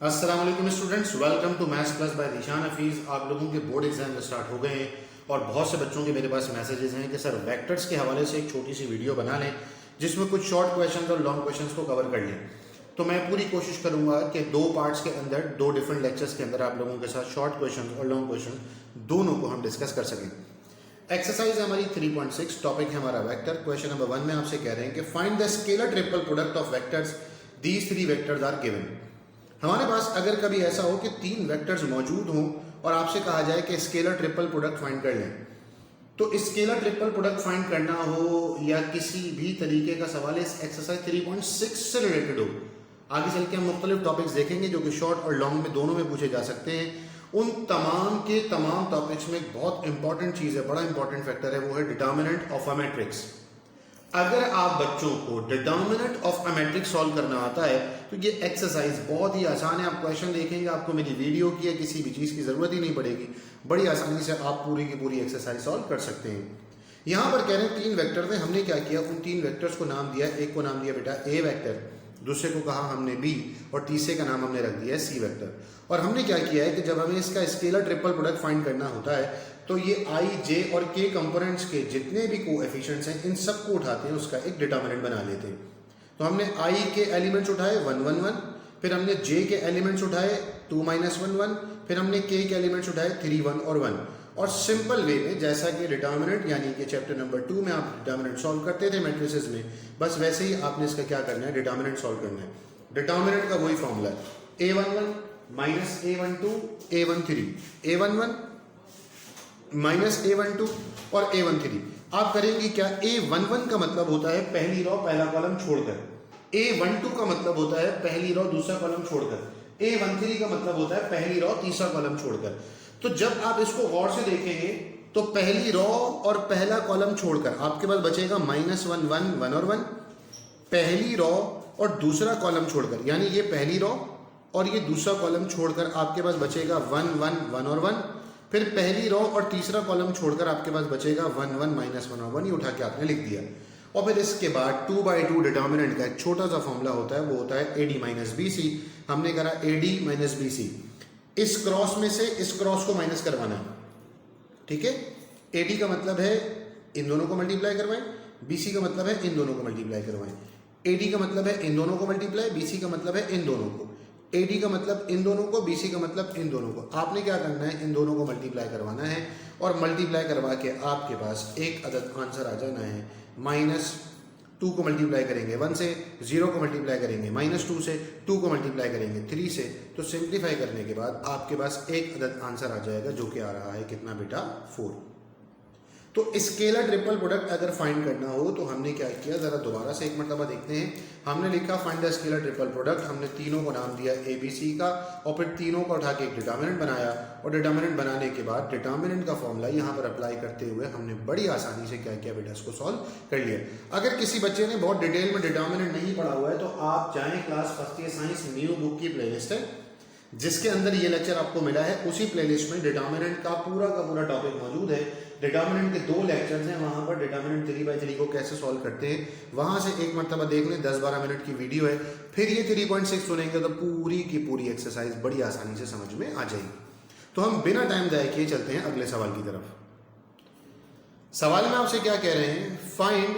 अस्सलाम वालेकुम students, welcome to maths class by Zeeshan Hafeez. आप लोगों के बोर्ड एग्जाम स्टार्ट हो गए हैं और बहुत से बच्चों के मेरे पास मैसेजेस हैं कि सर वेक्टर्स के हवाले से एक छोटी सी वीडियो बना लें जिसमें कुछ शॉर्ट क्वेश्चंस और लॉन्ग क्वेश्चंस को कवर कर लें। तो मैं पूरी कोशिश करूंगा कि दो पार्ट्स के अंदर, दो डिफरेंट लेक्चर्स के अंदर आप लोगों के साथ शॉर्ट क्वेश्चन और लॉन्ग क्वेश्चन दोनों को हम डिस्कस कर सकें। एक्सरसाइज हमारी 3.6, टॉपिक है हमारा वेक्टर। क्वेश्चन नंबर 1 में आपसे कह रहे हैं कि find the scalar triple product of vectors, these three vectors are given. हमारे पास अगर कभी ऐसा हो कि तीन वेक्टर्स मौजूद हों और आपसे कहा जाए कि स्केलर ट्रिपल प्रोडक्ट फाइंड कर लें, तो स्केलर ट्रिपल प्रोडक्ट फाइंड करना हो या किसी भी तरीके का सवाल इस एक्सरसाइज 3.6 से रिलेटेड हो, आगे चल के हम मुख्तलिफ टॉपिक्स देखेंगे जो कि शॉर्ट और लॉन्ग में दोनों में पूछे जा सकते हैं। उन तमाम के तमाम टॉपिक्स में एक बहुत इंपॉर्टेंट चीज़ है, बड़ा इंपॉर्टेंट फैक्टर है, वो है डिटर्मिनेंट ऑफ अ मैट्रिक्स। अगर आप बच्चों को determinant of a matrix solve करना आता है तो ये एक्सरसाइज बहुत ही आसान है। आप क्वेश्चन देखेंगे, आपको मेरी वीडियो की या किसी भी चीज़ की ज़रूरत ही नहीं पड़ेगी, बड़ी आसानी से आप पूरी की पूरी एक्सरसाइज सॉल्व कर सकते हैं। यहाँ पर कह रहे हैं तीन वेक्टर थे, हमने क्या किया, उन तीन वेक्टर्स को नाम दिया। एक को नाम दिया बेटा ए वेक्टर, दूसरे को कहा हमने बी, और तीसरे का नाम हमने रख दिया है सी वेक्टर। और हमने क्या किया है कि जब हमें इसका स्केलर ट्रिपल प्रोडक्ट फाइंड करना होता है तो ये आई, जे और के कंपोनेंट्स के जितने भी कोएफिशिएंट्स हैं इन सबको उठाते हैं, उसका एक डिटर्मिनेंट बना लेते हैं। तो हमने आई के एलिमेंट्स उठाए 1 1 1, फिर हमने जे के एलिमेंट्स उठाए 2 - 1 1, फिर हमने के एलिमेंट्स उठाए 3 1 और 1। और सिंपल वे में जैसा कि डिटर्मिनेंट यानी कि चैप्टर नंबर 2 में आप डिटर्मिनेंट सॉल्व करते थे मैट्रिसेस में, बस वैसे ही आपने इसका क्या करना है, डिटर्मिनेंट सॉल्व करना है। डिटर्मिनेंट का वही फॉर्मूला है a11 minus a12 a13, a11 minus a12 और a13। आप करेंगे क्या, a11 का मतलब होता है पहली रो पहला कॉलम छोड़कर, a12 का मतलब होता है पहली रो दूसरा कॉलम छोड़कर, a13 का मतलब होता है पहली रो तीसरा कॉलम छोड़कर। तो जब आप इसको गौर से देखेंगे तो पहली रो और पहला कॉलम छोड़कर आपके पास बचेगा -1 1 1 और 1। पहली रो और दूसरा कॉलम छोड़कर, यानी ये पहली रो और ये दूसरा कॉलम छोड़कर आपके पास बचेगा 1 1 1 और 1। फिर पहली रो और तीसरा कॉलम छोड़कर आपके पास बचेगा 1 1 -1 और 1। ये उठा के आपने लिख दिया। और फिर इसके बाद 2/2 डिटर्मिनेंट का एक छोटा सा फॉर्मूला होता है, वो होता है AD - BC। हमने करा AD - BC, इस क्रॉस में से इस क्रॉस को माइनस करवाना है, ठीक है। AD का मतलब है इन दोनों को मल्टीप्लाई करवाएं, BC का मतलब है इन दोनों को मल्टीप्लाई करवाएं। AD का मतलब है इन दोनों को मल्टीप्लाई, BC का मतलब है इन दोनों को। AD का मतलब इन दोनों को, BC का मतलब इन दोनों को। आपने क्या करना है, इन दोनों को मल्टीप्लाई करवाना है और मल्टीप्लाई करवा के आपके पास एक अदद आंसर आ जाना है। -2 को मल्टीप्लाई करेंगे 1 से, 0 को मल्टीप्लाई करेंगे -2 से, 2 को मल्टीप्लाई करेंगे 3 से। तो सिंप्लीफाई करने के बाद आपके पास एक अदद आंसर आ जाएगा जो कि आ रहा है कितना बेटा, 4। तो स्केलर ट्रिपल प्रोडक्ट अगर फाइंड करना हो तो हमने क्या किया, जरा दोबारा से एक मरतबा देखते हैं। हमने लिखा find the scalar triple product, हमने तीनों को नाम दिया ABC का और फिर तीनों को उठा के एक डिटर्मिनेंट बनाया। और डिटर्मिनेंट बनाने के बाद डिटर्मिनेंट का फॉर्मूला यहाँ पर अप्लाई करते हुए हमने बड़ी आसानी से क्या किया बेटा, इसको सॉल्व कर लिया। अगर किसी बच्चे ने बहुत डिटेल में डिटर्मिनेंट नहीं पढ़ा हुआ है तो आप जाएँ class first year science new book की प्लेलिस्ट है जिसके अंदर ये लेक्चर आपको मिला है, उसी प्लेलिस्ट में डिटर्मिनेंट का पूरा टॉपिक मौजूद है। डिटर्मिनेंट के 2 लेक्चर्स हैं, वहाँ पर डिटर्मिनेंट 3/3 को कैसे सॉल्व करते हैं वहाँ से एक मरतबा देख लें, 10-12 मिनट की वीडियो है। फिर ये 3.6 सुनेंगे तो पूरी की पूरी एक्सरसाइज बड़ी आसानी से समझ में आ जाएगी। तो हम बिना टाइम जाए किए चलते हैं अगले सवाल की तरफ। सवाल में आपसे क्या कह रहे हैं, find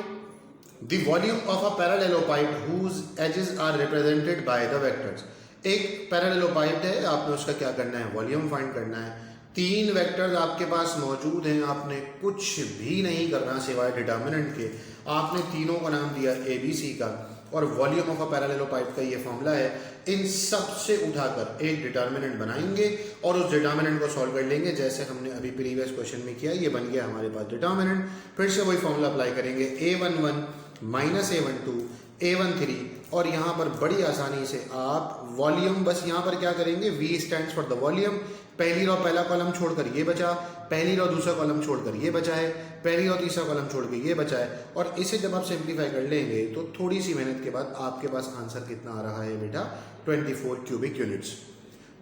the volume of a parallelepiped whose edges are represented by the vectors. एक पैरेललोपाइड है, आपने उसका क्या करना है, वॉल्यूम फाइंड करना है। 3 वेक्टर्स आपके पास मौजूद हैं, आपने कुछ भी नहीं करना सिवाय डिटर्मिनेंट के। आपने तीनों का नाम दिया ABC का और वॉल्यूम ऑफ अ पैरेललोपाइड का ये फॉर्मूला है। इन सब से उठाकर एक डिटर्मिनेंट बनाएंगे और उस डिटर्मिनेंट को सॉल्व कर लेंगे जैसे हमने अभी प्रीवियस क्वेश्चन में किया। ये बन गया हमारे पास डिटर्मिनेंट। फिर से वही फॉर्मूला अप्लाई करेंगे, a11 माइनस a12 a13, और यहाँ पर बड़ी आसानी से आप वॉल्यूम, बस यहाँ पर क्या करेंगे, V stands for the volume. पहली रो पहला कॉलम छोड़कर ये बचा, पहली रो दूसरा कॉलम छोड़कर ये बचा है, पहली रो तीसरा कॉलम छोड़ के ये बचा है। और इसे जब आप सिंप्लीफाई कर लेंगे तो थोड़ी सी मेहनत के बाद आपके पास आंसर कितना आ रहा है बेटा, 24 क्यूबिक यूनिट्स।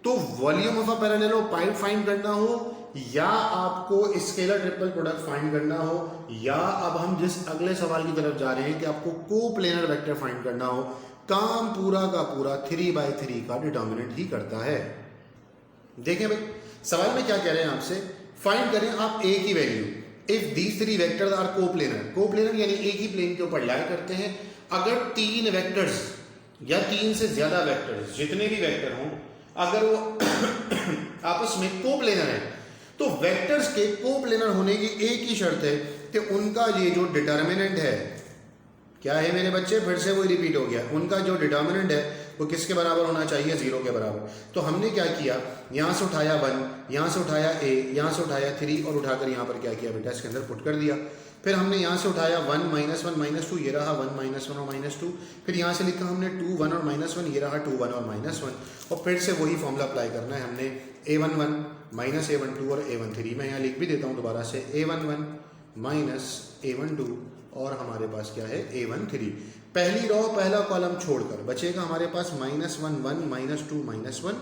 तो वॉल्यूम ऑफ अ पैरेललोपाइड फाइंड करना हो या आपको स्केलर ट्रिपल प्रोडक्ट फाइंड करना हो, या अब हम जिस अगले सवाल की तरफ जा रहे हैं कि आपको कोप्लेनर वेक्टर फाइंड करना हो, काम पूरा का पूरा 3/3 का डिटर्मिनेंट ही करता है। देखें भाई, सवाल में क्या कह रहे हैं आपसे, फाइंड करें आप ए की value if these 3 vectors are coplanar. Coplanar यानी एक ही प्लेन के ऊपर लाई करते हैं। अगर 3 वेक्टर्स या 3 से ज्यादा वेक्टर्स, जितने भी वेक्टर हों, अगर वो आपस में कोप्लेनर है, तो वेक्टर्स के कोप्लेनर होने की एक ही शर्त है कि उनका ये जो डिटर्मिनेंट है, क्या है मेरे बच्चे, फिर से वो रिपीट हो गया, उनका जो डिटर्मिनेंट है वो किसके बराबर होना चाहिए, 0 के बराबर। तो हमने क्या किया, यहां से उठाया 1, यहां से उठाया a, यहां से उठाया 3 और उठाकर यहां पर क्या किया बेटा, इसके अंदर पुट कर दिया। फिर हमने यहां से उठाया 1 -1 -2, ये रहा 1 -1 और -2। फिर यहां से लिखा हमने 2 1 और -1, ये रहा 2 1 और -1। और फिर से वही फॉर्मूला अप्लाई करना है हमने, a11 -a12 और a13। मैं यहाँ लिख भी देता हूँ दोबारा से, a11 -a12 और हमारे पास क्या है, a13। पहली रो पहला कॉलम छोड़कर बचेगा हमारे पास -1 1 -2 -1।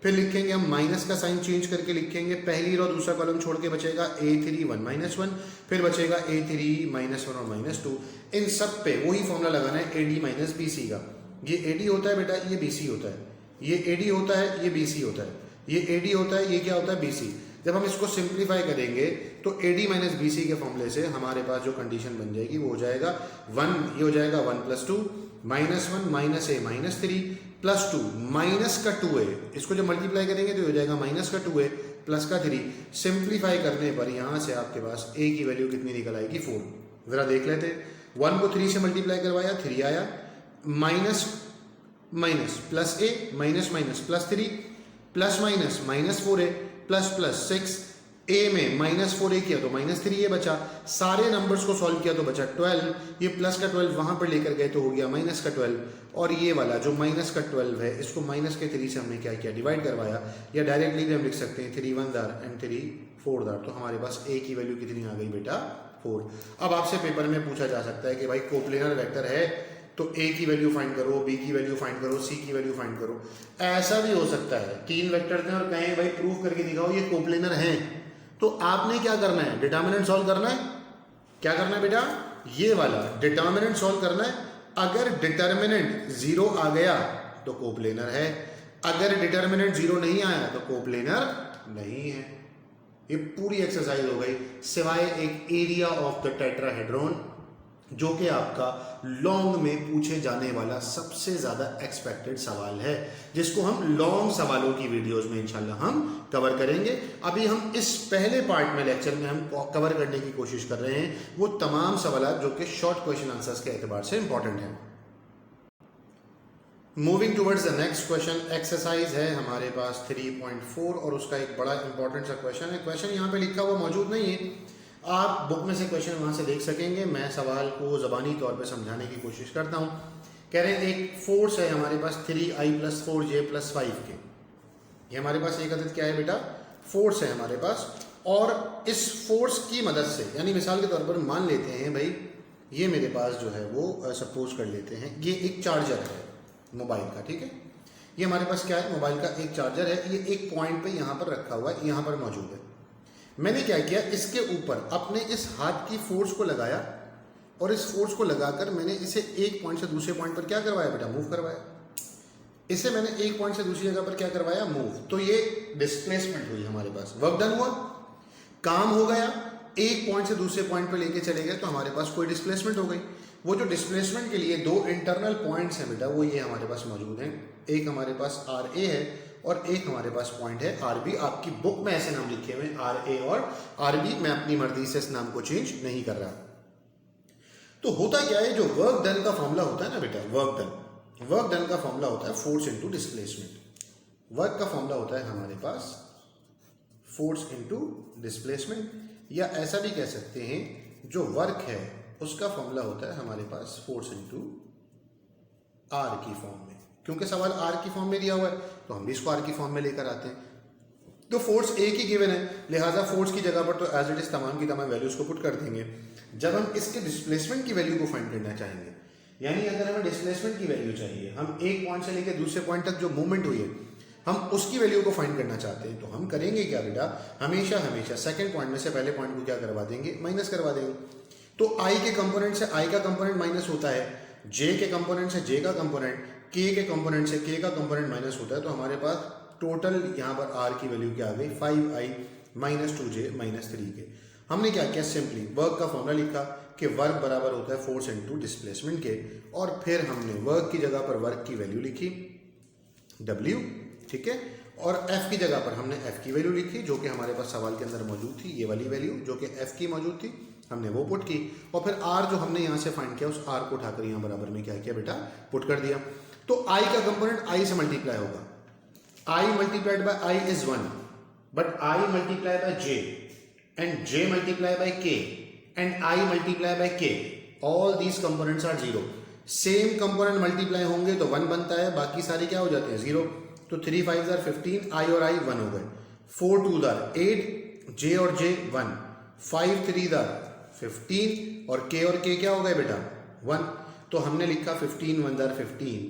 फिर लिखेंगे हम माइनस का साइन चेंज करके लिखेंगे, पहली रो दूसरा कॉलम छोड़ के बचेगा a3 1 -1, फिर बचेगा a3 -1 और -2। इन सब पे वही फॉर्मूला लगाना है AD - BC का। ये AD होता है बेटा, ये BC होता है, ये AD होता है, ये BC होता है, ये AD होता है, ये क्या होता है, BC। जब हम इसको सिंप्लीफाई करेंगे तो AD - BC के फॉर्मूले से हमारे पास जो कंडीशन बन जाएगी वो हो जाएगा 1, ये हो जाएगा 1 + 2 -1 -a -3 +2 माइनस का 2a, इसको जब मल्टीप्लाई करेंगे तो हो जाएगा माइनस का 2a प्लस का 3। सिंप्लीफाई करने पर यहाँ से आपके पास a की वैल्यू कितनी निकल आएगी, 4। जरा देख लेते, 1 को 3 से मल्टीप्लाई करवाया, 3 आया, minus minus plus a minus minus plus 3 plus minus -4a plus plus 6, a में -4a किया तो -3a बचा, सारे नंबर्स को सॉल्व किया तो बचा 12, ये प्लस का 12 वहां पर लेकर गए तो हो गया माइनस का 12, और ये वाला जो माइनस का 12 है इसको माइनस के 3 से हमने क्या किया, डिवाइड करवाया, या डायरेक्टली भी हम लिख सकते हैं 3 1 दार एंड 3 4 दार। तो हमारे पास a की वैल्यू कितनी आ गई बेटा, 4। अब आपसे पेपर में पूछा जा सकता है कि भाई कोप्लेनर वेक्टर है तो a की वैल्यू फाइंड करो, b की वैल्यू फाइंड करो, c की वैल्यू फाइंड करो। ऐसा भी हो सकता है 3 वेक्टर हैं और कहें भाई प्रूफ करके दिखाओ ये कोप्लेनर हैं, तो आपने क्या करना है, डिटर्मिनेंट सॉल्व करना है। क्या करना है बेटा, ये वाला डिटर्मिनेंट सॉल्व करना है। अगर डिटर्मिनेंट 0 आ गया तो कोप्लेनर है, अगर डिटर्मिनेंट 0 नहीं आया तो कोप्लेनर नहीं है। ये पूरी एक्सरसाइज हो गई, सिवाय एक एरिया ऑफ द टेट्राहेड्रॉन, जो कि आपका लॉन्ग में पूछे जाने वाला सबसे ज्यादा एक्सपेक्टेड सवाल है, जिसको हम लॉन्ग सवालों की वीडियोस में इंशाल्लाह हम कवर करेंगे। अभी हम इस पहले पार्ट में लेक्चर में हम कवर करने की कोशिश कर रहे हैं वो तमाम सवाल जो कि शॉर्ट क्वेश्चन आंसर्स के एतबार से इंपॉर्टेंट हैं। Moving towards the next question, exercise है हमारे पास 3.4 और उसका एक बड़ा इंपॉर्टेंट सा क्वेश्चन है। क्वेश्चन यहाँ पे लिखा हुआ मौजूद नहीं है, आप बुक में से क्वेश्चन वहां से देख सकेंगे। मैं सवाल को ज़बानी तौर पे समझाने की कोशिश करता हूँ। कह रहे हैं एक फोर्स है हमारे पास 3i + 4j + 5 के, ये हमारे पास एक अदद क्या है बेटा, फोर्स है हमारे पास, और इस फोर्स की मदद से, यानी मिसाल के तौर पर मान लेते हैं भाई ये मेरे पास जो है वो सपोज कर लेते हैं ये एक चार्जर है मोबाइल का, ठीक है, ये हमारे पास क्या है, मोबाइल का एक चार्जर है, ये एक पॉइंट पे यहाँ पर रखा हुआ है, यहाँ पर मौजूद है। मैंने क्या किया, इसके ऊपर अपने इस हाथ की फोर्स को लगाया और इस फोर्स को लगाकर मैंने इसे एक पॉइंट से दूसरे पॉइंट पर क्या करवाया बेटा, मूव करवाया। इसे मैंने एक पॉइंट से दूसरी जगह पर क्या करवाया, मूव। तो ये डिस्प्लेसमेंट हुई हमारे पास, वर्क डन हुआ, काम हो गया। एक पॉइंट से दूसरे पॉइंट पर लेके चले गए तो हमारे पास कोई डिस्प्लेसमेंट हो गई। वो जो डिस्प्लेसमेंट के लिए 2 इंटरनल पॉइंट्स हैं बेटा, वो ये हमारे पास मौजूद हैं। एक हमारे पास RA है और एक हमारे पास पॉइंट है RB। आपकी बुक में ऐसे नाम लिखे हुए RA और RB, मैं अपनी मर्जी से इस नाम को चेंज नहीं कर रहा। तो होता क्या है, जो वर्क डन का फॉर्मूला होता है ना बेटा, वर्क डन का फॉर्मूला होता है फोर्स इनटू डिस्प्लेसमेंट। वर्क का फॉर्मूला होता है हमारे पास फोर्स इनटू डिस्प्लेसमेंट, या ऐसा भी कह सकते हैं जो वर्क है उसका फॉर्मूला होता है हमारे पास फोर्स इनटू R की फॉर्म में। क्योंकि सवाल R की फॉर्म में दिया हुआ है तो हम भी इसको R की फॉर्म में लेकर आते हैं। तो फोर्स एक ही गिवन है, लिहाजा फोर्स की जगह पर तो एज इट इज तमाम की तमाम वैल्यूज को पुट कर देंगे। जब हम इसके डिस्प्लेसमेंट की वैल्यू को फाइंड करना चाहेंगे, यानी अगर हमें डिस्प्लेसमेंट की वैल्यू चाहिए, हम एक पॉइंट से लेकर दूसरे पॉइंट तक जो मूवमेंट हुई है हम उसकी वैल्यू को फाइंड करना चाहते हैं, तो हम करेंगे क्या बेटा, हमेशा सेकंड पॉइंट में से पहले पॉइंट को क्या करवा देंगे, माइनस करवा देंगे। तो i के कंपोनेंट से i का कंपोनेंट माइनस होता है, जे के कंपोनेंट से जे का कंपोनेंट, के कंपोनेंट से के का कंपोनेंट माइनस होता है, तो हमारे पास टोटल यहाँ पर आर की वैल्यू क्या आ गई 5i minus 2j minus 3k। हमने क्या किया, सिंपली वर्क का फॉर्मूला लिखा कि वर्क बराबर होता है फोर्स इनटू डिस्प्लेसमेंट के, और फिर हमने वर्क की जगह पर वर्क की वैल्यू लिखी W, ठीक है, और F की जगह पर हमने F की वैल्यू लिखी जो कि हमारे पास सवाल के अंदर मौजूद थी, ये वाली वैल्यू जो कि F की मौजूद थी, हमने वो पुट की, और फिर R जो हमने यहाँ से फाइंड किया उस R को उठाकर यहाँ बराबर में क्या किया बेटा, पुट कर दिया। तो I का कंपोनेंट I से मल्टीप्लाई होगा, I multiplied by I is 1, but I multiply by J and J multiply by K and I multiply by K, all these components are 0। Same component multiply होंगे तो 1 बनता है, बाकी सारे क्या हो जाते हैं 0। तो 3 5 are 15, I और I 1 हो गए, 4 2 are 8, J और J 1, 5 3 are 15 और K और K क्या हो गए बेटा 1। तो हमने लिखा 15 1 are 15,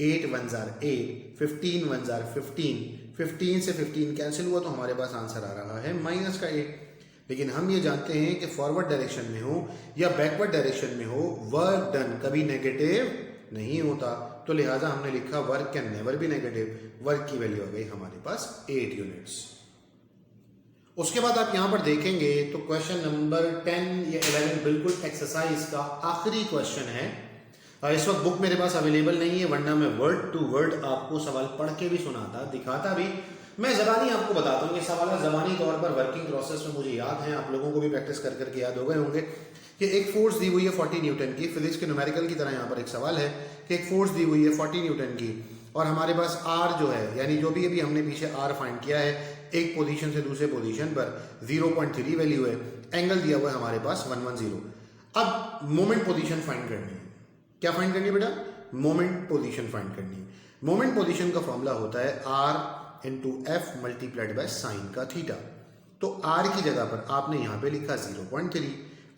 8 1 are 8, 15 1 are 15, 15 से 15 कैंसिल हुआ तो हमारे पास आंसर आ रहा है माइनस का 8। लेकिन हम ये जानते हैं कि फॉरवर्ड डायरेक्शन में हो या बैकवर्ड डायरेक्शन में हो, वर्क डन कभी नेगेटिव नहीं होता, तो लिहाजा हमने लिखा work can never be negative. Work की वैल्यू आ गई हमारे पास 8 यूनिट्स। उसके बाद आप यहां पर देखेंगे तो क्वेश्चन नंबर 10 या 11 बिल्कुल एक्सरसाइज का आखिरी क्वेश्चन है। इस वक्त बुक मेरे पास अवेलेबल नहीं है, वरना मैं वर्ड टू वर्ड आपको सवाल पढ़ के भी सुनाता, दिखाता भी। मैं ज़बानी आपको बताता हूँ, ये सवाल ज़बानी तौर पर वर्किंग प्रोसेस में मुझे याद है, आप लोगों को भी प्रैक्टिस कर करके याद हो गए होंगे कि एक फोर्स दी हुई है 40 न्यूटन की। फिजिक्स के न्यूमेरिकल की तरह यहाँ पर एक सवाल है कि एक फोर्स दी हुई है 40 न्यूटन की, और हमारे पास आर जो है, यानी जो भी अभी हमने पीछे आर फाइंड किया है, एक पोजीशन से दूसरे पोजीशन पर 0.3 वैल्यू है, एंगल दिया हुआ है हमारे पास 110। अब मोमेंट पोजीशन फाइंड करनी है। क्या फाइंड करनी है बेटा? मोमेंट पोजीशन फाइंड करनी है। मोमेंट पोजीशन का फॉर्मूला होता है R into F multiplied by sine का थीटा। तो आर की जगह पर आपने यहाँ पे लिखा 0.3,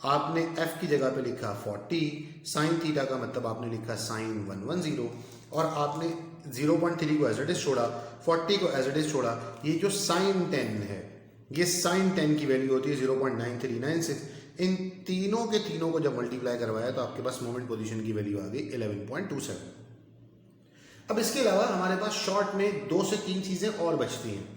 आपने एफ की जगह पे लिखा 40, साइन थीटा का मतलब आपने लिखा साइन 110, और आपने 0.3 को एज इट इज छोड़ा, 40 को एज इट इज छोड़ा। ये जो साइन 10 है, ये साइन 10 की वैल्यू होती है 0.9396। इन तीनों के तीनों को जब मल्टीप्लाई करवाया तो आपके पास मोमेंट पोजीशन की वैल्यू आ गई 11.27। अब इसके अलावा हमारे पास शॉर्ट में 2 से 3 चीजें और बचती हैं,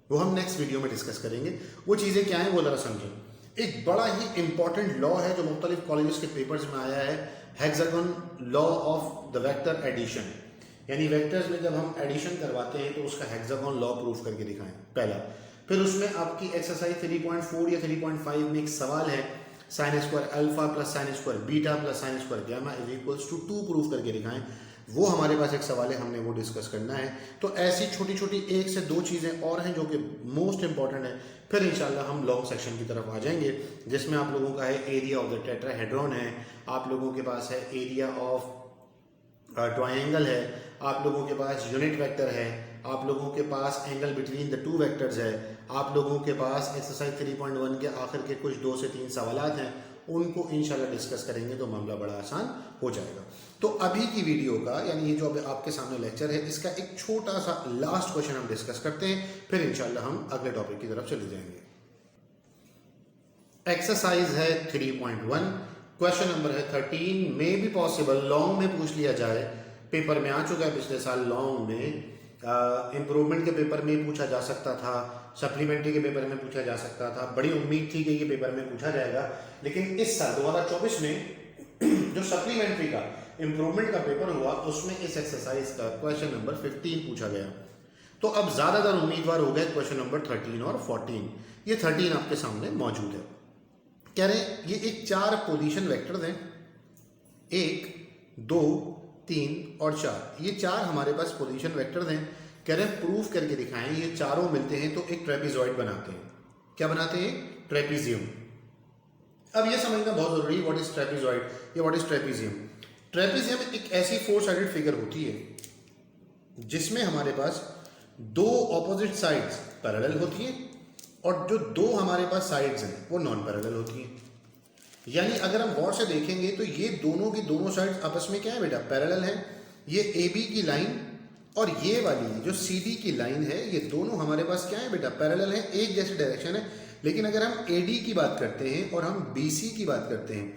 वो हम नेक्स्ट वीडियो में डिस्कस करेंगे। वो चीजें क्या हैं वो जरा समझें। एक बड़ा ही इंपॉर्टेंट लॉ है जो मुख्तलिफ कॉलेजेस के पेपर्स में आया है, hexagon law of the vector addition. यानी वेक्टर्स में जब हम एडिशन करवाते हैं तो उसका हेक्सागन लॉ प्रूफ करके दिखाएं, पहला। फिर उसमें आपकी एक्सरसाइज 3.4 या 3.5 में एक सवाल है, sine square alpha plus sine square beta plus sine square gamma is equals to 2 proof करके दिखाएं। वो हमारे पास एक सवाल है, हमने वो डिस्कस करना है। तो ऐसी छोटी छोटी 1 से 2 चीज़ें और हैं जो कि मोस्ट इंपॉर्टेंट है। फिर इंशाल्लाह हम लॉन्ग सेक्शन की तरफ आ जाएंगे, जिसमें आप लोगों का है एरिया ऑफ द टेट्राहेड्रॉन है, आप लोगों के पास है एरिया ऑफ ट्रायंगल है, आप लोगों के पास यूनिट वेक्टर है, आप लोगों के पास एंगल बिटवीन द 2 वेक्टर्स है, आप लोगों के पास एक्सरसाइज 3.1 के आखिर के कुछ 2 से 3 सवालात हैं, उनको इंशाल्लाह डिस्कस करेंगे तो मामला बड़ा आसान हो जाएगा। तो अभी की वीडियो का, यानी ये जो अभी आपके सामने लेक्चर है, इसका एक छोटा सा लास्ट क्वेश्चन हम डिस्कस करते हैं, फिर इंशाल्लाह हम अगले टॉपिक की तरफ चले जाएंगे। एक्सरसाइज है 3.1, क्वेश्चन नंबर है 13। मे बी पॉसिबल, लॉन्ग में पूछ लिया जाए, पेपर में आ चुका है पिछले साल लॉन्ग में, इम्प्रूवमेंट के पेपर में पूछा जा सकता था, सप्लीमेंट्री के पेपर में पूछा जा सकता था। बड़ी उम्मीद थी कि ये पेपर में पूछा जाएगा, लेकिन इस साल 2024 में जो सप्लीमेंट्री का इम्प्रूवमेंट का पेपर हुआ उसमें इस एक्सरसाइज का क्वेश्चन नंबर 15 पूछा गया। तो अब ज्यादातर उम्मीदवार हो गए क्वेश्चन नंबर 13 और 14। ये 13 आपके सामने मौजूद है। कह रहे हैं ये एक 4 पोजीशन वेक्टर्स हैं, 1 2 3 और 4। ये 4 हमारे पास पोजीशन वेक्टर्स हैं। कह रहे हैं प्रूफ करके दिखाएं, ये चारों मिलते हैं तो एक ट्रेपेजॉइड बनाते हैं। क्या बनाते हैं? ट्रेपेजियम। अब ये समझना बहुत जरूरी है, व्हाट इज ट्रेपेजॉइड या व्हाट इज ट्रेपेजियम। ट्रेपेजियम एक ऐसी 4 साइडेड फिगर होती है जिसमें हमारे पास 2 ऑपोजिट साइड्स पैरेलल होती हैं और जो 2 हमारे पास साइड्स हैं वो नॉन पैरेलल होती हैं। यानी अगर हम गौर से देखेंगे तो ये दोनों की दोनों साइड्स आपस में क्या है बेटा? पैरेलल है। ये AB की लाइन और ये वाली जो CD की लाइन है, ये दोनों हमारे पास क्या है बेटा? पैरेलल है, एक जैसी डायरेक्शन है। लेकिन अगर हम AD की बात करते हैं और हम BC की बात करते हैं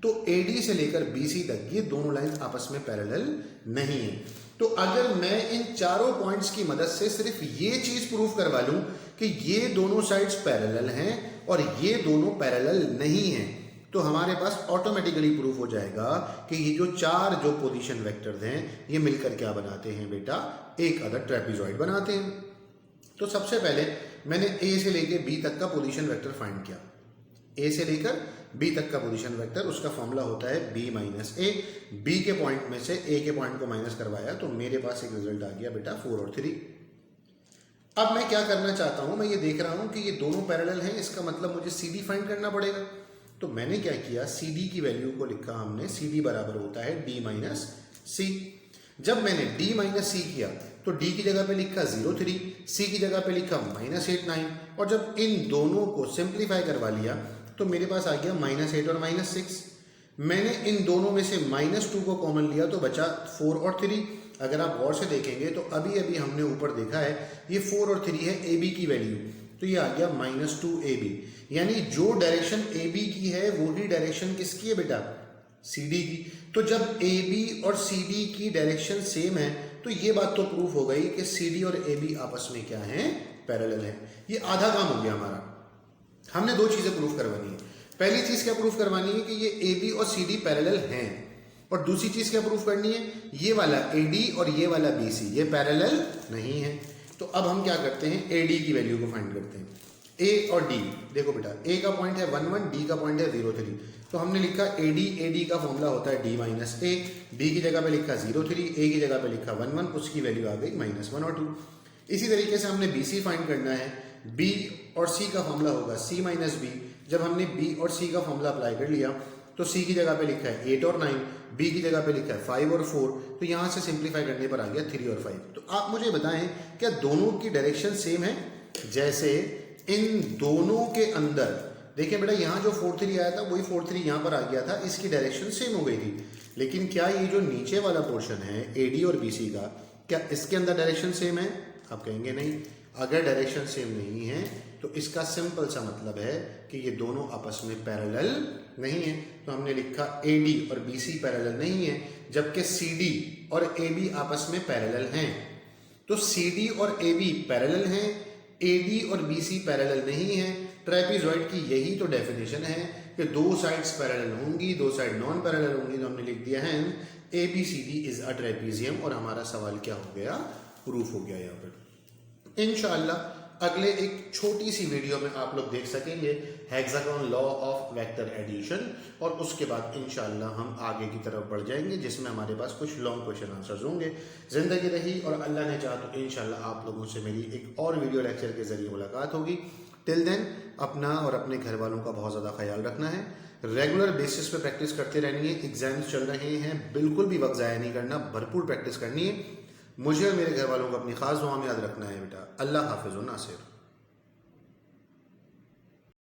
तो AD से लेकर BC तक ये दोनों लाइन आपस में पैरेलल नहीं है। तो अगर मैं इन चारों पॉइंट्स की मदद से सिर्फ ये चीज प्रूव करवा लूं कि ये दोनों साइड्स पैरेलल हैं और ये दोनों पैरेलल नहीं हैं, तो हमारे पास ऑटोमेटिकली प्रूफ हो जाएगा कि ये जो चार जो पोजीशन वेक्टर्स हैं ये मिलकर क्या बनाते हैं बेटा, एक अदर ट्रेपेजॉइड बनाते हैं। तो सबसे पहले मैंने A से लेकर B तक का पोजीशन वेक्टर फाइंड किया। A से लेकर B तक का पोजीशन वेक्टर, उसका फॉर्मूला होता है B माइनस A। B के पॉइंट में से A के पॉइंट को माइनस करवाया तो मेरे पास एक रिजल्ट आ गया बेटा 4 और 3। अब मैं क्या करना चाहता हूं, मैं ये देख रहा हूं कि ये दोनों पैरेलल हैं, इसका मतलब मुझे CD फाइंड करना पड़ेगा। तो मैंने क्या किया, CD की वैल्यू को लिखा हमने, CD बराबर होता है D माइनस C। जब मैंने D माइनस C किया तो D की जगह पे लिखा 0.3, C की जगह पे लिखा -8.9, और जब इन दोनों को सिंप्लीफाई करवा लिया तो मेरे पास आ गया -8 और -6। मैंने इन दोनों में से -2 को कॉमन लिया तो बचा 4 और 3। अगर आप गौर से देखेंगे तो अभी अभी हमने ऊपर देखा है ये 4 और 3 है AB की वैल्यू, तो ये आ गया -2AB। यानी जो डायरेक्शन AB की है वही डायरेक्शन किसकी है बेटा, CD की। तो जब AB और CD की डायरेक्शन सेम है तो ये बात तो प्रूफ हो गई कि CD और AB आपस में क्या है, पैरेलल है। ये आधा काम हो गया हमारा। हमने दो चीजें प्रूफ करवानी है। पहली चीज क्या प्रूफ करवानी है कि ये AB और CD पैरेलल हैं, और दूसरी चीज क्या प्रूफ करनी है, ये वाला AD और ये वाला BC ये पैरेलल नहीं है। तो अब हम क्या करते हैं, AD की वैल्यू को फाइंड करते हैं। A और D, देखो बेटा A का पॉइंट है 1 1, D का पॉइंट है 0 3। तो हमने लिखा AD का फॉर्मूला होता है D माइनस A। D की जगह पे लिखा 0.3, A की जगह पे लिखा 1 1, उसकी वैल्यू आ गई -1 और 2। इसी तरीके से हमने BC फाइंड करना है। B और C का फॉर्मूला होगा C माइनस B। जब हमने B और C का फॉर्मूला अप्लाई कर लिया तो C की जगह पे लिखा है 8 और 9, B की जगह पे लिखा है 5 और 4, तो यहां से सिंप्लीफाई करने पर आ गया 3 और 5। तो आप मुझे बताएं क्या दोनों की डायरेक्शन सेम है? जैसे इन दोनों के अंदर देखिए बेटा, यहाँ जो 4 3 आया था वही 4 3 यहाँ पर आ गया था, इसकी डायरेक्शन सेम हो गई थी। लेकिन क्या ये जो नीचे वाला पोर्शन है AD और BC का, क्या इसके अंदर डायरेक्शन सेम है? आप कहेंगे नहीं। अगर डायरेक्शन सेम नहीं है तो इसका सिंपल सा मतलब है कि ये दोनों आपस में पैरेलल नहीं है। तो हमने लिखा AD और BC पैरेलल नहीं है, जबकि CD और AB आपस में पैरेलल हैं। तो CD और AB पैरेलल हैं, AD और BC पैरेलल नहीं है। ट्रेपेजॉइड की यही तो डेफिनेशन है कि दो साइड्स पैरेलल होंगी, दो साइड नॉन पैरेलल होंगी। तो हमने लिख दिया है ABCD इज अ ट्रेपेजियम, और हमारा सवाल क्या हो गया, प्रूफ हो गया। यहाँ पर इंशाअल्लाह अगले एक छोटी सी वीडियो में आप लोग देख सकेंगे hexagon law of vector addition, और उसके बाद इंशाअल्लाह हम आगे की तरफ बढ़ जाएंगे जिसमें हमारे पास कुछ लॉन्ग क्वेश्चन आंसर्स होंगे। जिंदगी रही और अल्लाह ने चाहा तो इंशाअल्लाह आप लोगों से मेरी एक और वीडियो लेक्चर के जरिए मुलाकात होगी। टिल देन अपना और अपने घर वालों का बहुत ज़्यादा ख्याल रखना है। रेगुलर बेसिस पे प्रैक्टिस करते रहनी है। एग्जाम्स चल रहे हैं, बिल्कुल भी वक्त ज़ाया नहीं करना, भरपूर प्रैक्टिस करनी है। मुझे और मेरे घर वालों को अपनी खास दुआ में याद रखना है बेटा। अल्लाह हाफिज़ व नासिर।